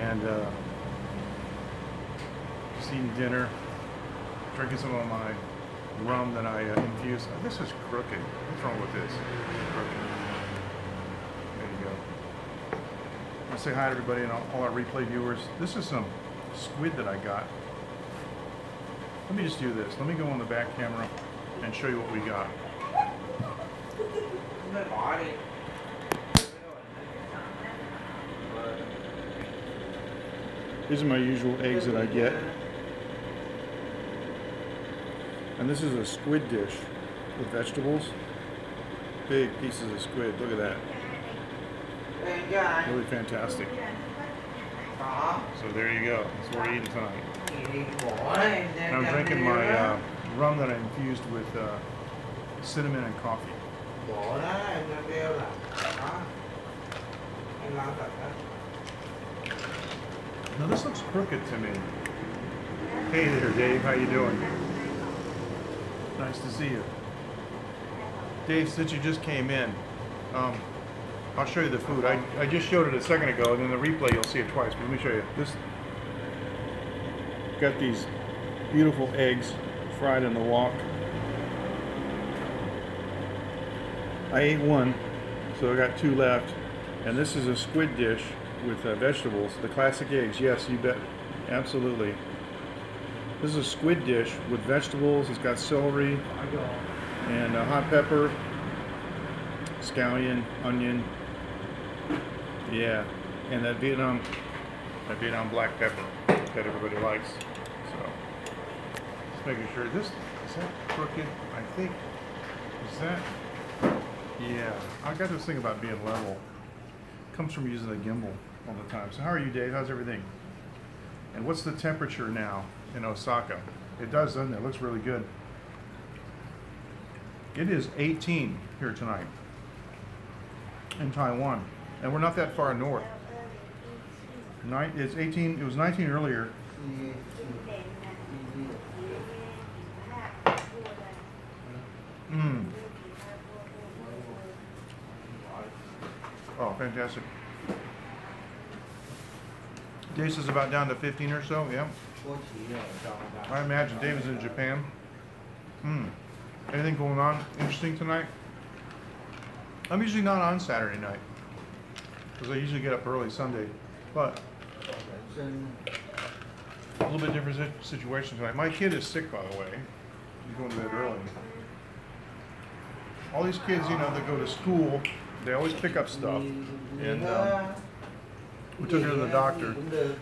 and just eating dinner, drinking some of my rum that I infused. Oh, this is crooked. What's wrong with this? It's crooked. There you go. I want to say hi to everybody and all our replay viewers. This is some squid that I got. Let me just do this. Let me go on the back camera and show you what we got. These are my usual eggs that I get. And this is a squid dish with vegetables. Big pieces of squid. Look at that. Really fantastic. So there you go. That's what we're eating tonight. And I'm drinking my rum that I infused with cinnamon and coffee. Now this looks crooked to me. Hey there, Dave. How you doing? Nice to see you. Dave, since you just came in, I'll show you the food. I just showed it a second ago, and in the replay you'll see it twice. But let me show you. This got these beautiful eggs fried in the wok. I ate one, so I got two left. And this is a squid dish with vegetables. The classic eggs. Yes, you bet. Absolutely. This is a squid dish with vegetables. It's got celery and hot pepper, scallion, onion. Yeah, and that Vietnam black pepper that everybody likes. So, just making sure. Is that crooked? I think. Is that? Yeah. I got this thing about being level. It comes from using a gimbal all the time. So how are you, Dave? How's everything? And what's the temperature now in Osaka? It does, doesn't it? It looks really good. It is 18 here tonight in Taiwan, and we're not that far north. It's 18. It was 19 earlier. Oh, fantastic. Dace is about down to 15 or so, yeah. I imagine Dave is in Japan. Anything going on interesting tonight? I'm usually not on Saturday night, because I usually get up early Sunday, but a little bit different situation tonight. My kid is sick, by the way. He's going to bed early. All these kids, you know, that go to school, they always pick up stuff, and we took her to the doctor.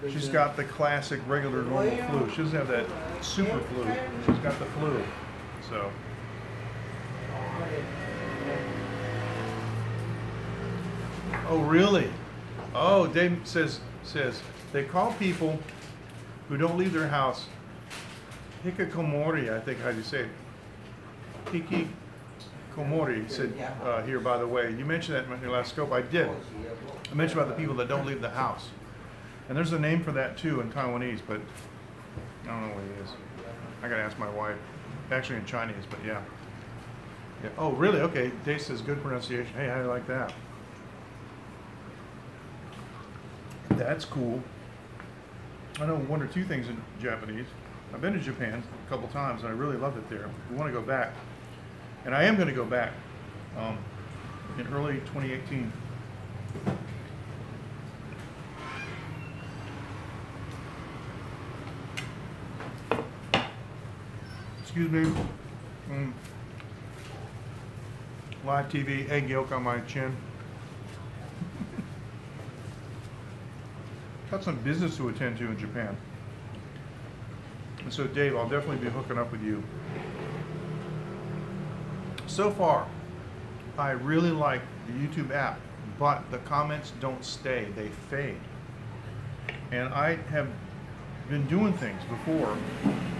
She's got the classic regular normal flu. She doesn't have that super flu. She's got the flu. So. Oh really? Oh, Dave says they call people who don't leave their house hikikomori. I think how do you say it? Hikikomori said here, by the way. You mentioned that in your last scope. I did. I mentioned about the people that don't leave the house. And there's a name for that too in Taiwanese, but I don't know what it is. I gotta ask my wife. Actually in Chinese, but yeah. Oh really? Okay. Dave says good pronunciation. Hey, how do you like that? That's cool. I know one or two things in Japanese. I've been to Japan a couple times and I really loved it there. We want to go back. And I am going to go back in early 2018. Excuse me. Live TV, egg yolk on my chin. Got some business to attend to in Japan. And so Dave, I'll definitely be hooking up with you. So far, I really like the YouTube app, but the comments don't stay, they fade. And I have been doing things before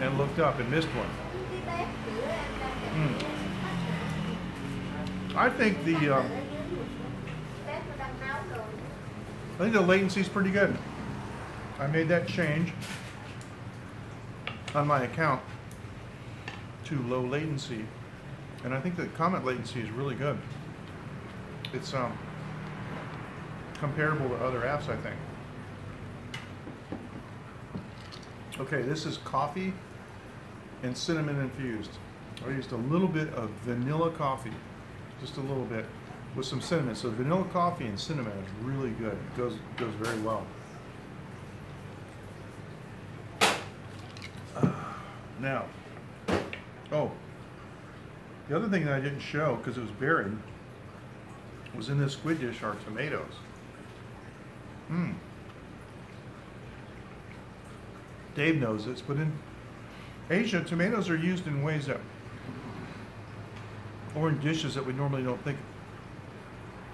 and looked up and missed one. I think the latency is pretty good. I made that change on my account to low latency, and I think the comment latency is really good. It's comparable to other apps, I think. Okay, this is coffee and cinnamon infused. I used a little bit of vanilla coffee, just a little bit, with some cinnamon. So vanilla coffee and cinnamon is really good. It goes very well. Now, oh, the other thing that I didn't show because it was buried was in this squid dish are tomatoes. Dave knows this, but in Asia, tomatoes are used in ways that, or in dishes that we normally don't think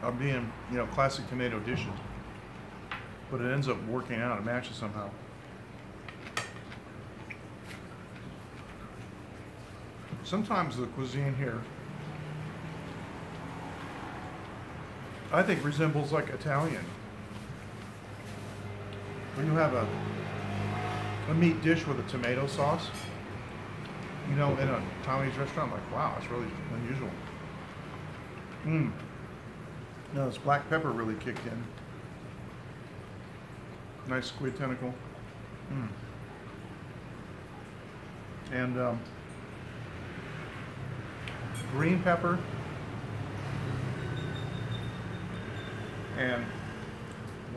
of being, you know, classic tomato dishes. But it ends up working out, it matches somehow. Sometimes the cuisine here, I think, resembles like Italian. When you have a meat dish with a tomato sauce, you know, in a Taiwanese restaurant, I'm like, wow, it's really unusual. Now this black pepper really kicked in. Nice squid tentacle. And green pepper and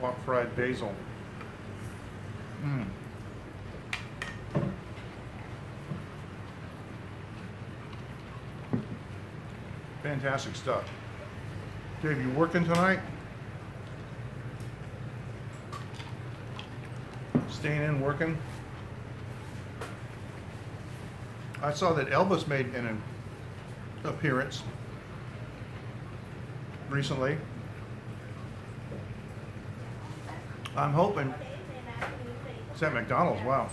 wok fried basil. Fantastic stuff. Dave, you working tonight? Staying in, working? I saw that Elvis made an appearance recently. I'm hoping it's at McDonald's. Wow.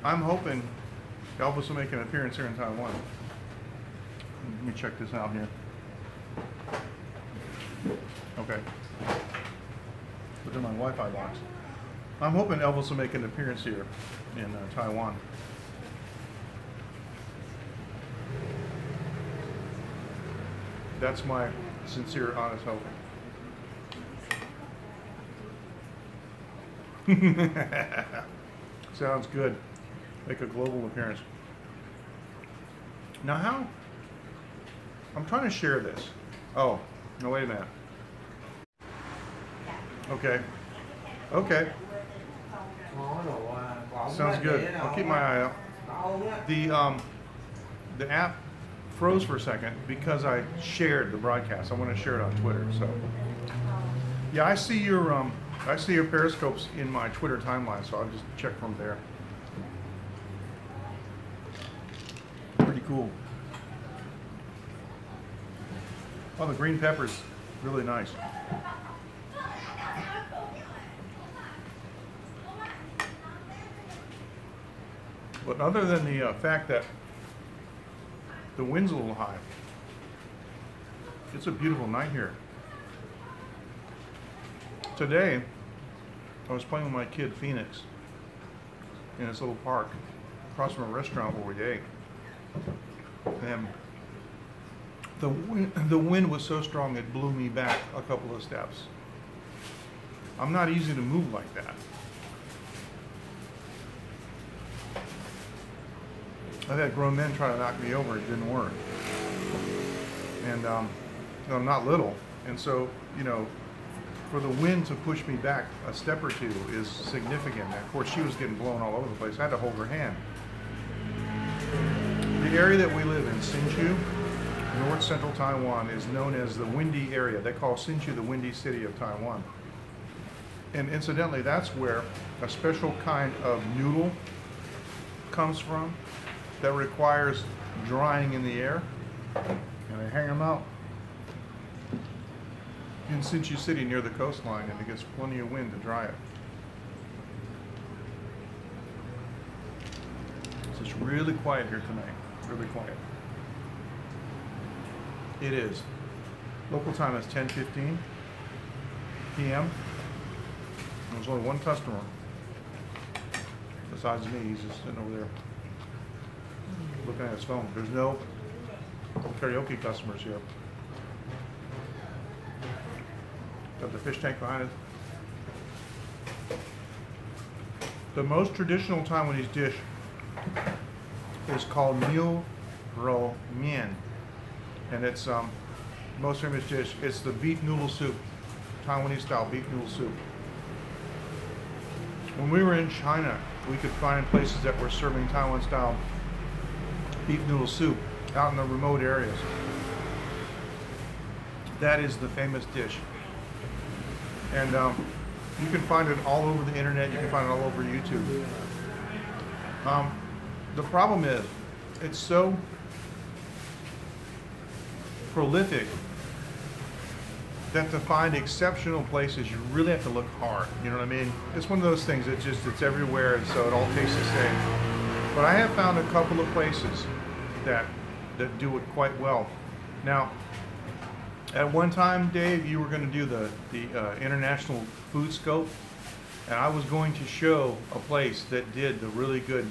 I'm hoping Elvis will make an appearance here in Taiwan. Let me check this out here. Okay. Look at my Wi-Fi box. I'm hoping Elvis will make an appearance here in Taiwan. That's my sincere, honest hope. Sounds good. Make a global appearance. Now how? I'm trying to share this. Oh, no, wait a minute. Okay. Okay. Sounds good. I'll keep my eye out. The app froze for a second because I shared the broadcast. I want to share it on Twitter. So yeah, I see your periscopes in my Twitter timeline, so I'll just check from there. Pretty cool. Oh, the green pepper's really nice. But other than the fact that the wind's a little high, it's a beautiful night here. Today, I was playing with my kid Phoenix in this little park across from a restaurant where we ate. And the wind was so strong it blew me back a couple of steps. I'm not easy to move like that. I've had grown men try to knock me over, it didn't work. And I'm not little, and so, you know, for the wind to push me back a step or two is significant. And of course, she was getting blown all over the place. I had to hold her hand. The area that we live in, Hsinchu, north central Taiwan, is known as the windy area. They call Hsinchu the windy city of Taiwan. And incidentally, that's where a special kind of noodle comes from that requires drying in the air. And they hang them out in Hsinchu City near the coastline, and it gets plenty of wind to dry it. So it's really quiet here tonight, really quiet. It is. Local time is 10:15 p.m. There's only one customer besides me. He's just sitting over there looking at his phone. There's no karaoke customers here. Got the fish tank behind it. The most traditional Taiwanese dish is called meal ro mian, and it's most famous dish. It's the beef noodle soup, Taiwanese style beef noodle soup. When we were in China, we could find places that were serving Taiwan style beef noodle soup out in the remote areas. That is the famous dish, and you can find it all over the internet. You can find it all over YouTube. The problem is, it's so prolific that to find exceptional places, you really have to look hard. You know what I mean? It's one of those things that it's everywhere, and so it all tastes the same. But I have found a couple of places that do it quite well. Now, at one time, Dave, you were going to do the International Food Scope, and I was going to show a place that did the really good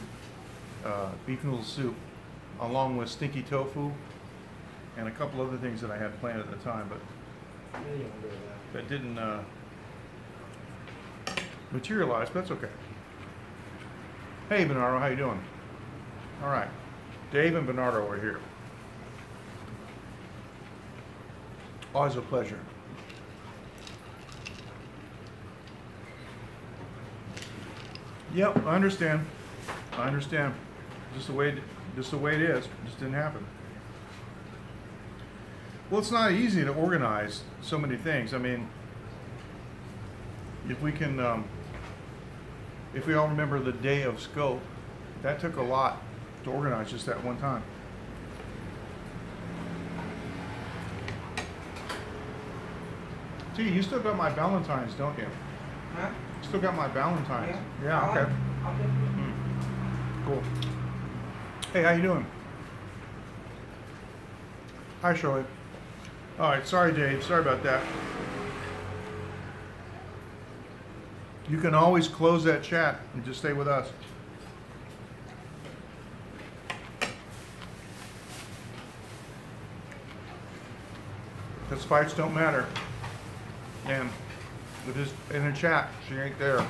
beef noodle soup, along with stinky tofu and a couple other things that I had planned at the time, but that didn't materialize. But that's okay. Hey, Bernardo, how you doing? All right, Dave and Bernardo are here. Always a pleasure. Yep, I understand. I understand. Just the way it is. It just didn't happen. Well, it's not easy to organize so many things. I mean, if we can, if we all remember the day of scope, that took a lot to organize just that one time. Gee, you still got my Valentine's, don't you? Huh? Still got my Valentine's. Yeah, okay. Cool. Hey, how you doing? Hi, Shirley. All right, sorry, Dave. Sorry about that. You can always close that chat and just stay with us. Because fights don't matter. And if it's in a chat, she ain't there.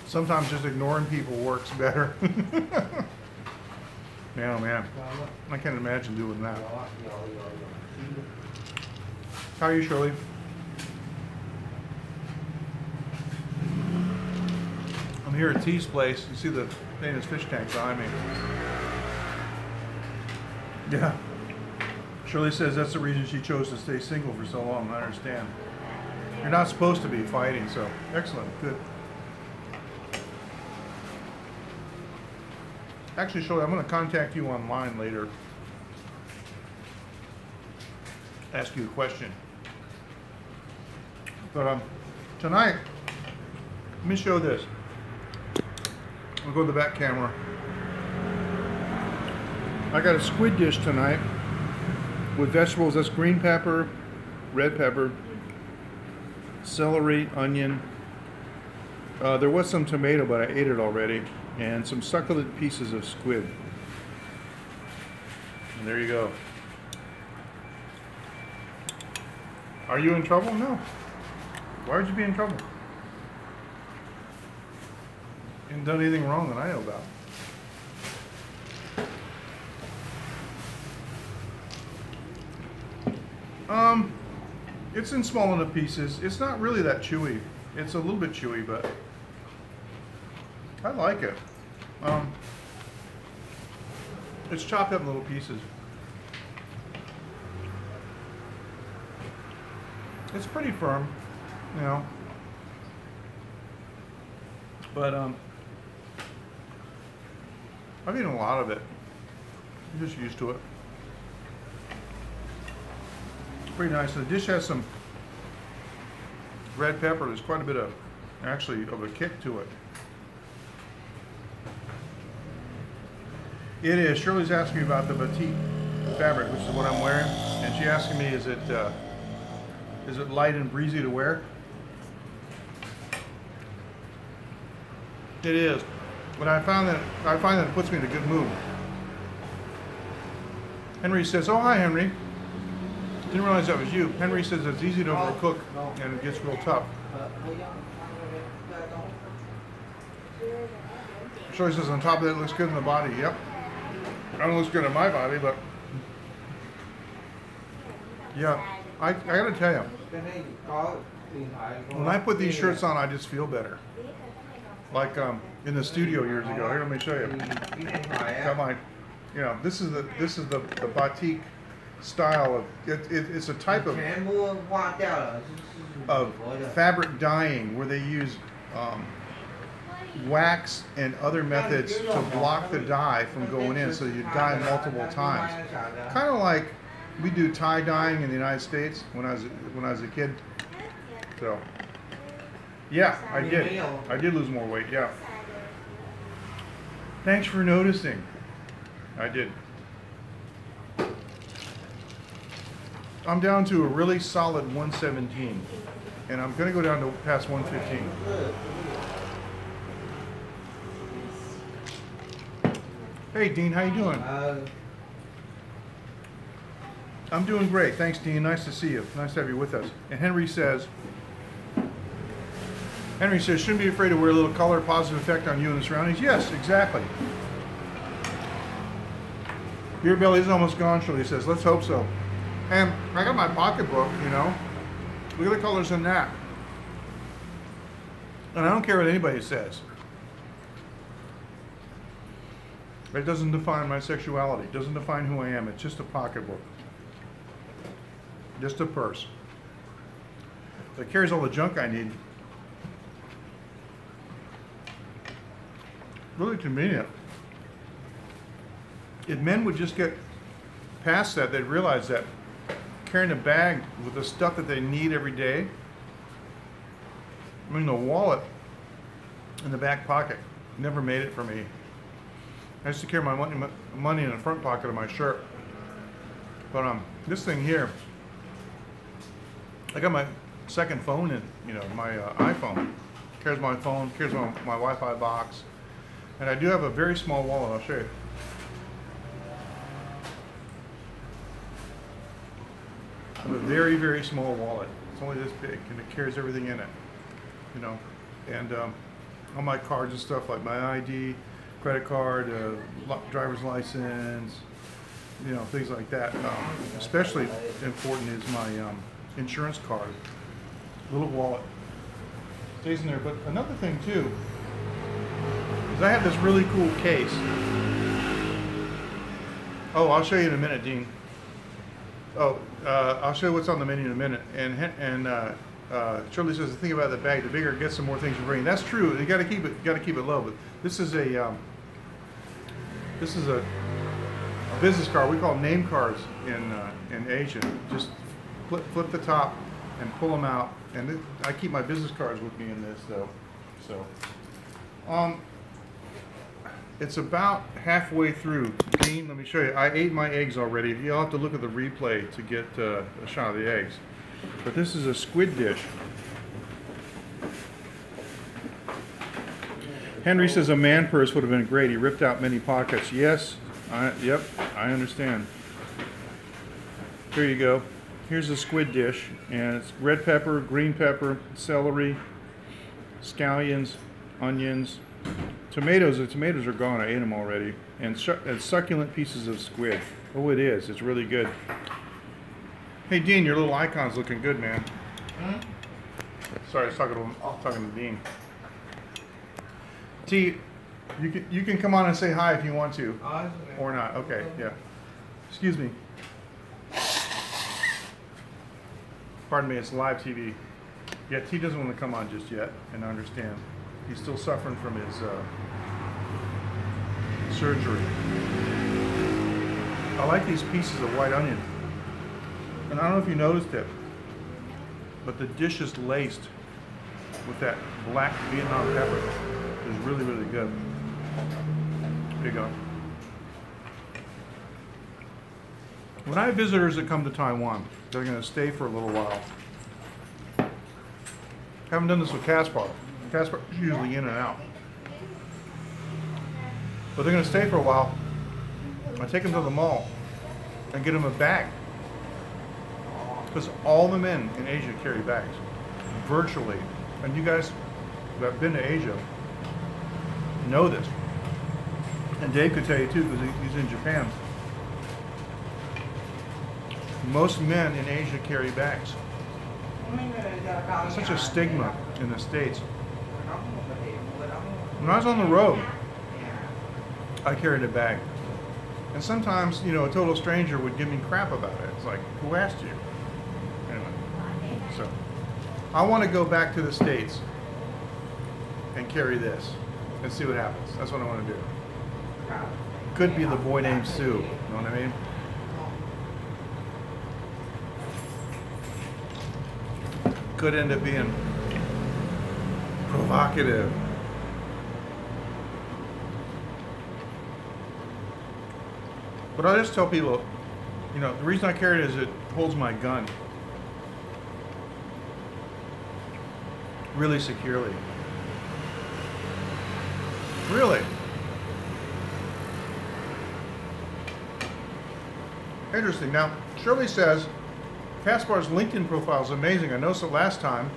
Sometimes just ignoring people works better. Man, oh man. I can't imagine doing that. How are you, Shirley? I'm here at T's place. You see the famous fish tank behind me. Yeah. Shirley says that's the reason she chose to stay single for so long. I understand. You're not supposed to be fighting, so excellent, good. Actually, Shirley, I'm going to contact you online later. Ask you a question. But tonight, let me show this. I'll go to the back camera. I got a squid dish tonight with vegetables. That's green pepper, red pepper, celery, onion. There was some tomato, but I ate it already. And some succulent pieces of squid. And there you go. Are you in trouble? No. Why would you be in trouble? You haven't done anything wrong that I know about. It's in small enough pieces. It's not really that chewy. It's a little bit chewy, but I like it. It's chopped up in little pieces. It's pretty firm, you know. But I've eaten a lot of it. I'm just used to it. It's pretty nice. The dish has some red pepper. There's quite a bit of, actually, of a kick to it. It is. Shirley's asking me about the batik fabric, which is what I'm wearing, and she asking me, is it light and breezy to wear? It is, but I find that it puts me in a good mood. Henry says, "Oh, hi, Henry. Didn't realize that was you." Henry says it's easy to overcook and it gets real tough. Shirley says on top of that, it looks good in the body. Yep. I don't look good in my body, but yeah, I gotta tell you, when I put these shirts on, I just feel better. Like in the studio years ago. Here, let me show you. Got my, you know, this is the batik style of it's a type of fabric dyeing where they use wax and other methods to block the dye from going in, so you dye multiple times. Kind of like we do tie dyeing in the United States when I was a kid. So yeah, I did lose more weight. Yeah. Thanks for noticing. I did. I'm down to a really solid 117, and I'm gonna go down to past 115. Hey Dean, how you doing? I'm doing great, thanks Dean, nice to see you. Nice to have you with us. And Henry says, shouldn't be afraid to wear a little color, positive effect on you and the surroundings. Yes, exactly. Beer belly is almost gone, Shirley says, let's hope so. And I got my pocketbook, you know. Look at the colors in that. And I don't care what anybody says. It doesn't define my sexuality. It doesn't define who I am. It's just a pocketbook. Just a purse. That carries all the junk I need. Really convenient. If men would just get past that, they'd realize that carrying a bag with the stuff that they need every day, I mean, the wallet in the back pocket never made it for me. I used to carry my money in the front pocket of my shirt. But this thing here, I got my second phone in, you know, my iPhone. Carries my phone, carries my Wi-Fi box. And I do have a very small wallet, I'll show you. I have a very, very small wallet. It's only this big, and it carries everything in it, you know. And all my cards and stuff, like my ID, credit card, driver's license, you know, things like that. Especially important is my insurance card, little wallet. Stays in there. But another thing too is I have this really cool case. Oh, I'll show you in a minute, Dean. Oh, I'll show you what's on the menu in a minute. And Shirley says, think about the bag. The bigger it gets, the more things you bring. That's true. You got to keep it low. But this is a business card. We call them name cards in Asia. Just flip the top and pull them out. And I keep my business cards with me in this, though. So, it's about halfway through. Dean, let me show you. I ate my eggs already. You'll have to look at the replay to get a shot of the eggs. But this is a squid dish. Henry says a man purse would have been great. He ripped out many pockets. Yes, yep, I understand. Here you go. Here's a squid dish, and it's red pepper, green pepper, celery, scallions, onions, tomatoes. The tomatoes are gone. I ate them already. And succulent pieces of squid. Oh, it is. It's really good. Hey, Dean, your little icon's looking good, man. Sorry, I was talking to Dean. T, you can come on and say hi if you want to, or not. Okay, yeah. Excuse me. Pardon me, it's live TV. Yeah, T doesn't want to come on just yet, and I understand. He's still suffering from his surgery. I like these pieces of white onion. And I don't know if you noticed it, but the dish is laced with that black Vietnam pepper. It's really, really good. Here you go. When I have visitors that come to Taiwan, they're going to stay for a little while. Haven't done this with Caspar. Caspar's usually in and out. But they're going to stay for a while. I take them to the mall and get them a bag. Because all the men in Asia carry bags. Virtually. And you guys that have been to Asia know this. And Dave could tell you too, because he's in Japan. Most men in Asia carry bags. It's such a stigma in the States. When I was on the road, I carried a bag. And sometimes, you know, a total stranger would give me crap about it. It's like, who asked you? Anyway, so I want to go back to the States and carry this and see what happens. That's what I want to do. Could be the boy named Sue. You know what I mean? Could end up being provocative. But I just tell people, you know, the reason I carry it is it holds my gun really securely. Really. Interesting. Now, Shirley says Caspar's LinkedIn profile is amazing. I noticed it last time.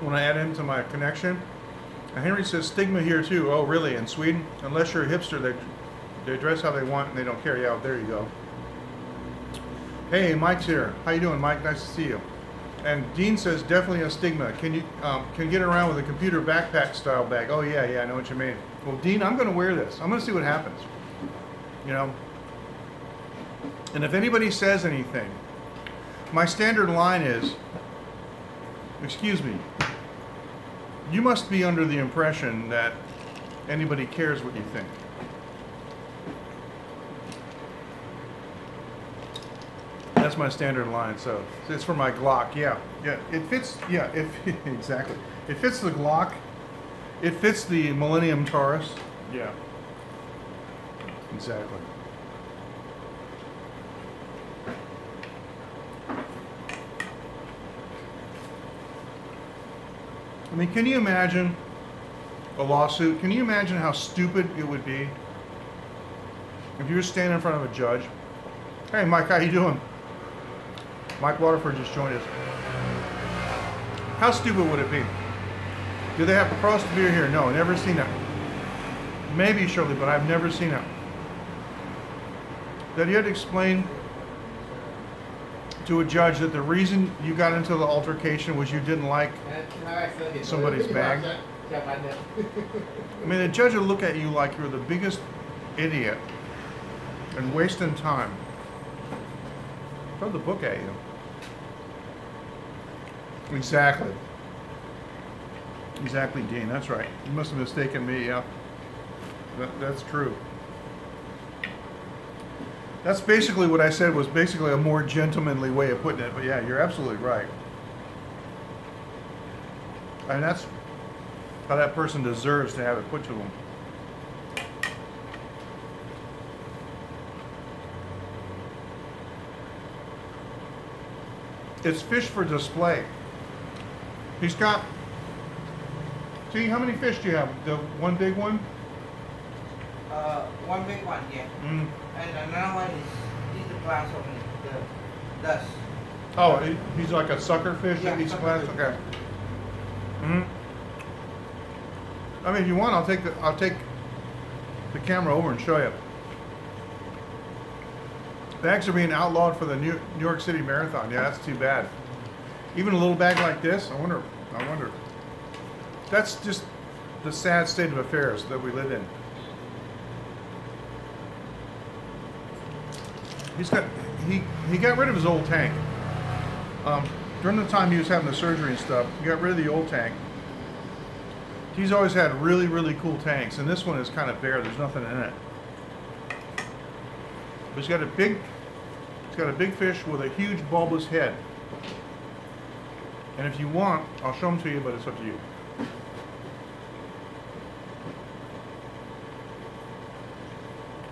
When I added him to my connection. And Henry says stigma here too. Oh, really? In Sweden? Unless you're a hipster, they dress how they want and they don't carry out. There you go. Hey, Mike's here. How you doing, Mike? Nice to see you. And Dean says definitely a stigma. Can you get around with a computer backpack style bag? Oh yeah, I know what you mean. Well, Dean, I'm going to wear this. I'm going to see what happens. You know. And if anybody says anything, my standard line is, excuse me, you must be under the impression that anybody cares what you think. That's my standard line. So it's for my Glock. Yeah, it fits. Yeah, exactly. It fits the Glock. It fits the Millennium Taurus. Yeah, exactly. I mean, can you imagine a lawsuit? Can you imagine how stupid it would be if you were standing in front of a judge? Hey, Mike, how you doing? Mike Waterford just joined us. How stupid would it be? Do they have frost beer here? No, never seen it. Maybe, Shirley, but I've never seen it. That you had to explain to a judge that the reason you got into the altercation was you didn't like somebody's bag. I mean, the judge would look at you like you're the biggest idiot and wasting time. Throw the book at you. Exactly. Exactly, Dean. That's right. You must have mistaken me. Yeah, that's true. That's basically what I said was basically a more gentlemanly way of putting it. But yeah, you're absolutely right. And that's how that person deserves to have it put to them. It's fish for display. He's got, see, how many fish do you have? The one big one? One big one, yeah. Mm. And another one is the glass of the dust. Oh, he's like a sucker fish Yeah, that eats sucker glass? fish. Okay. Mm-hmm. I mean, if you want, I'll take the camera over and show you. Bags are being outlawed for the New York City Marathon. Yeah, that's too bad. Even a little bag like this, I wonder. That's just the sad state of affairs that we live in. He got rid of his old tank. During the time he was having the surgery and stuff, he got rid of the old tank. He's always had really, really cool tanks, and this one is kind of bare. There's nothing in it. But he's got a big fish with a huge bulbous head. And if you want, I'll show them to you, but it's up to you.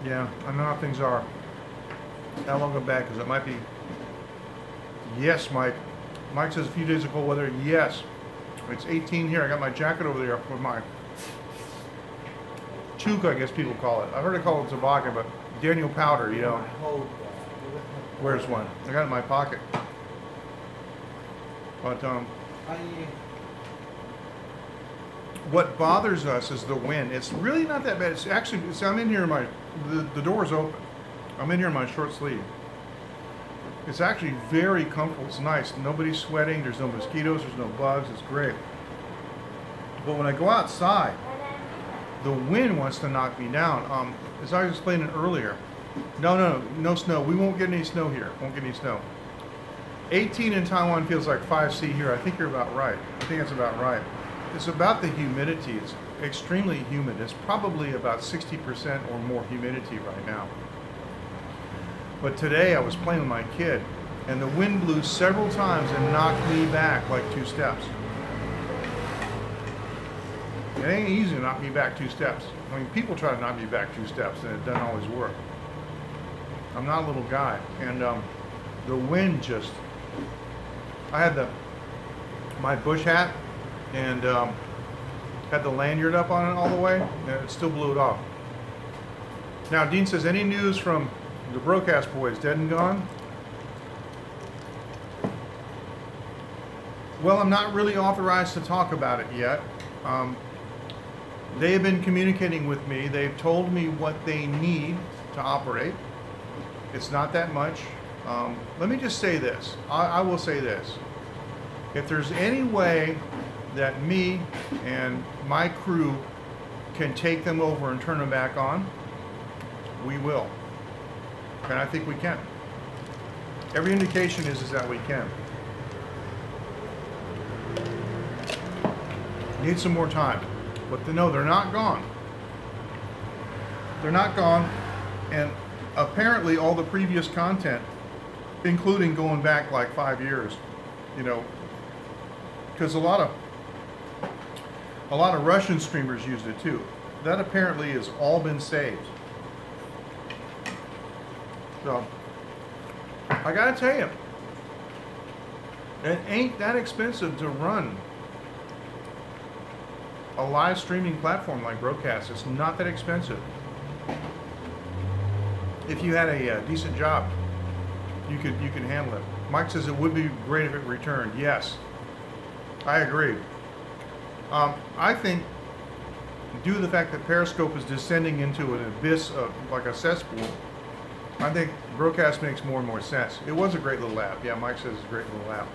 Yeah, I know how things are. How long go back? Because it might be. Yes, Mike. Mike says a few days of cold weather. Yes. It's 18 here. I got my jacket over there with my toque, I guess people call it. I've heard it called toboggan, but Daniel powder, you know. Where's one? I got it in my pocket. But What bothers us is the wind. It's really not that bad. It's actually, I'm in here, the door's open. I'm in here in my short sleeve. It's actually very comfortable. It's nice. Nobody's sweating. There's no mosquitoes. There's no bugs. It's great. But when I go outside, the wind wants to knock me down. As I was explaining earlier, no snow. We won't get any snow here. Won't get any snow. 18 in Taiwan feels like 5C here. I think you're about right. I think that's about right. It's about the humidity. It's extremely humid. It's probably about 60% or more humidity right now. But today I was playing with my kid and the wind blew several times and knocked me back like 2 steps. It ain't easy to knock me back 2 steps. I mean, people try to knock me back 2 steps and it doesn't always work. I'm not a little guy. And the wind just, I had my bush hat and had the lanyard up on it all the way and it still blew it off. Now Dean says, any news from the broadcast boys, dead and gone? Well, I'm not really authorized to talk about it yet. They have been communicating with me. They've told me what they need to operate. It's not that much. Let me just say this. I will say this. If there's any way that me and my crew can take them over and turn them back on, we will. And I think we can. Every indication is that we can. Need some more time. But no, they're not gone. They're not gone. And apparently all the previous content, including going back like 5 years, you know, because a lot of Russian streamers used it too. That apparently has all been saved. So, I gotta tell you, it ain't that expensive to run a live streaming platform like Broadcast. It's not that expensive. If you had a decent job, you could handle it. Mike says it would be great if it returned. Yes, I agree. I think due to the fact that Periscope is descending into an abyss of like a cesspool, I think Broadcast makes more and more sense. It was a great little app. Yeah, Mike says it's a great little app.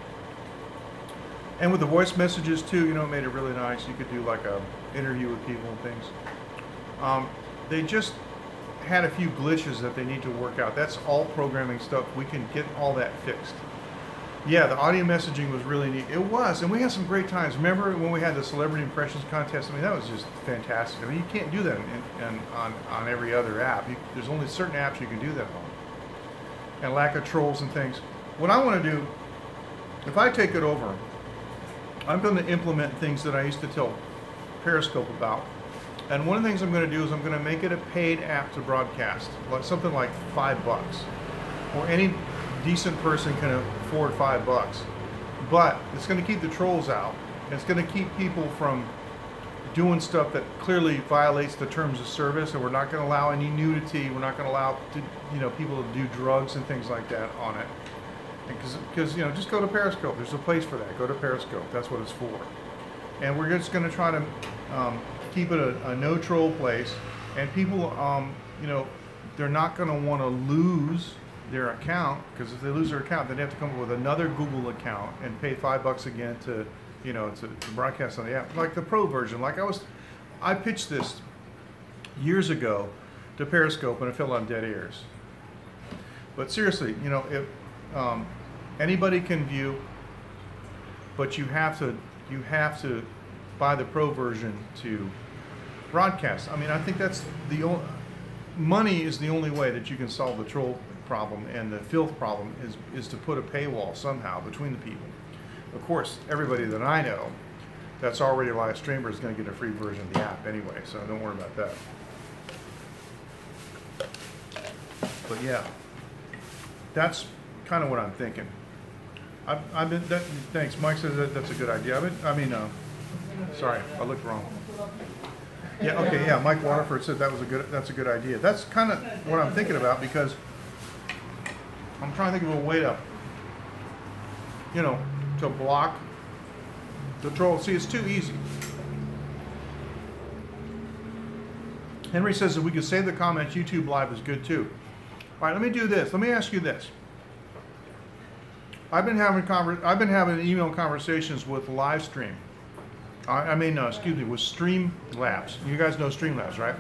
And with the voice messages too, you know, it made it really nice. You could do like a interview with people and things. They just had a few glitches that they need to work out. That's all programming stuff. We can get all that fixed. Yeah, the audio messaging was really neat. It was, and we had some great times. Remember when we had the celebrity impressions contest? I mean, that was just fantastic. I mean, you can't do that on every other app. There's only certain apps you can do that on. And lack of trolls and things. What I want to do, if I take it over, I'm going to implement things that I used to tell Periscope about. And one of the things I'm going to do is I'm going to make it a paid app to broadcast, like something like $5, or any decent person can afford $5. But it's going to keep the trolls out. It's going to keep people from doing stuff that clearly violates the terms of service, and we're not going to allow any nudity. We're not going to allow people to do drugs and things like that on it. Because just go to Periscope. There's a place for that. Go to Periscope. That's what it's for. And we're just going to try to keep it a no troll place. And people, they're not going to want to lose their account, because if they lose their account, then they have to come up with another Google account and pay $5 again to broadcast on the app, like the pro version. Like I pitched this years ago to Periscope, and it fell on dead ears. But seriously, if anybody can view, but you have to buy the pro version to broadcast. I mean, I think that's money is the only way that you can solve the troll problem and the filth problem is to put a paywall somehow between the people. Of course, everybody that I know that's already a live streamer is going to get a free version of the app anyway, so don't worry about that. But yeah, that's kind of what I'm thinking. Thanks. Mike says that's a good idea. Sorry, I looked wrong. Yeah, okay, yeah. Mike Waterford said that's a good idea. That's kind of what I'm thinking about, because I'm trying to think of a way to block the troll. See, it's too easy. Henry says if we could save the comments, YouTube Live is good too. All right, let me do this. Let me ask you this. I've been having email conversations with Livestream. Excuse me, with Streamlabs. You guys know Streamlabs, right?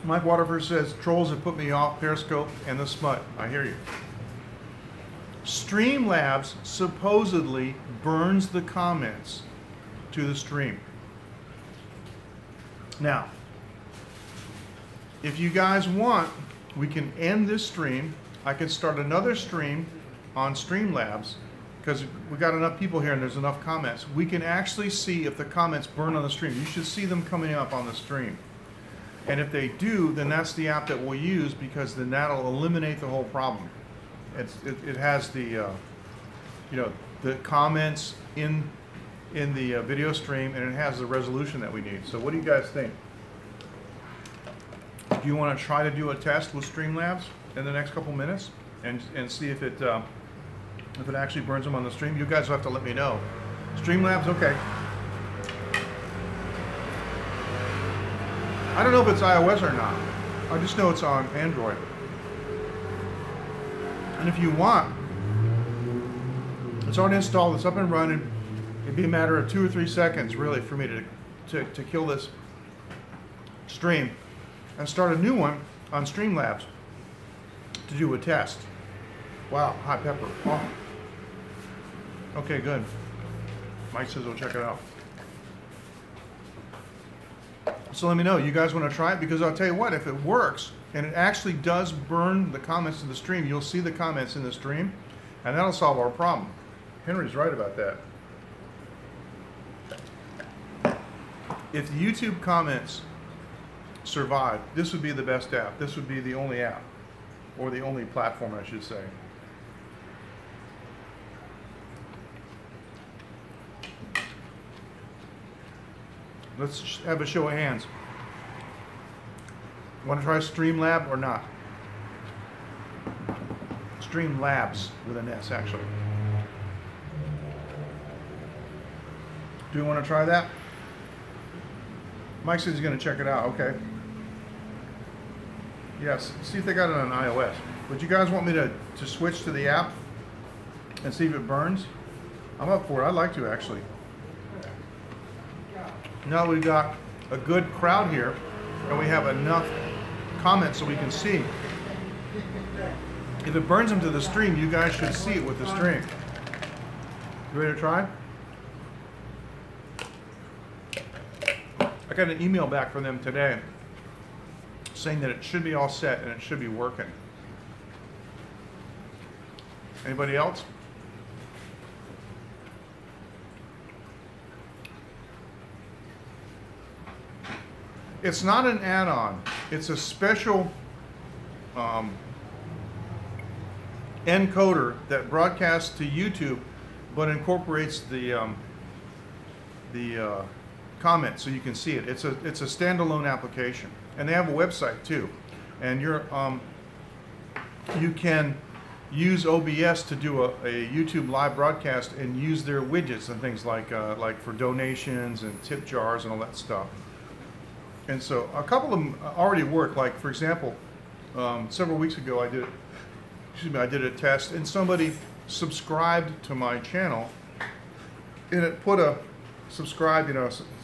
Mike Waterford says trolls have put me off Periscope and the smut. I hear you. Streamlabs supposedly burns the comments to the stream. Now, if you guys want, we can end this stream. I can start another stream on Streamlabs because we got enough people here and there's enough comments. We can actually see if the comments burn on the stream. You should see them coming up on the stream. And if they do, then that's the app that we'll use because then that'll eliminate the whole problem. It has the the comments in the video stream, and it has the resolution that we need. So what do you guys think? Do you want to try to do a test with Streamlabs in the next couple minutes and see if it actually burns them on the stream? You guys will have to let me know. Streamlabs, okay. I don't know if it's iOS or not. I just know it's on Android. And if you want, it's already installed, it's up and running. It'd be a matter of 2 or 3 seconds really for me to kill this stream and start a new one on Streamlabs to do a test. Wow, hot pepper. Oh. Okay, good. Mike says we'll check it out. So let me know, you guys want to try it? Because I'll tell you what, if it works and it actually does burn the comments in the stream, you'll see the comments in the stream and that'll solve our problem. Henry's right about that. If the YouTube comments survive, this would be the best app. This would be the only app, or the only platform, I should say. Let's have a show of hands. Want to try Streamlab or not? Streamlabs with an S, actually. Do you want to try that? Mike says he's going to check it out. Okay. Yes. See if they got it on iOS. Would you guys want me to switch to the app and see if it burns? I'm up for it. I'd like to, actually. Now we've got a good crowd here and we have enough comments so we can see. If it burns them to the stream, you guys should see it with the stream. You ready to try? I got an email back from them today saying that it should be all set and it should be working. Anybody else? It's not an add-on. It's a special encoder that broadcasts to YouTube but incorporates the comments so you can see it. It's a standalone application, and they have a website too. And you can use OBS to do a YouTube live broadcast and use their widgets and things like for donations and tip jars and all that stuff. And so a couple of them already work. Like for example, several weeks ago I did a test and somebody subscribed to my channel and it put a subscribe,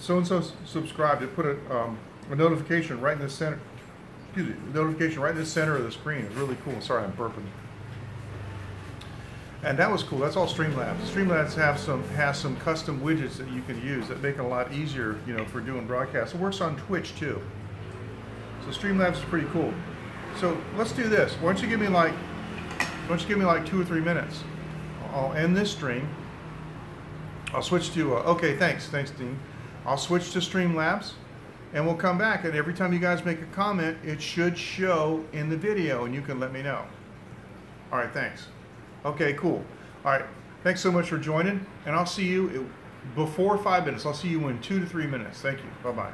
so-and-so subscribed. It put a notification right in the center. Excuse me, notification right in the center of the screen. It's really cool. Sorry, I'm burping. And that was cool. That's all Streamlabs. Streamlabs has some custom widgets that you can use that make it a lot easier, for doing broadcasts. It works on Twitch too. So Streamlabs is pretty cool. So let's do this. Why don't you give me like 2 or 3 minutes? I'll end this stream. I'll switch to, okay, thanks, Dean. I'll switch to Streamlabs, and we'll come back, and every time you guys make a comment, it should show in the video, and you can let me know. All right, thanks. Okay, cool. All right, thanks so much for joining, and I'll see you before 5 minutes. I'll see you in 2 to 3 minutes. Thank you. Bye-bye.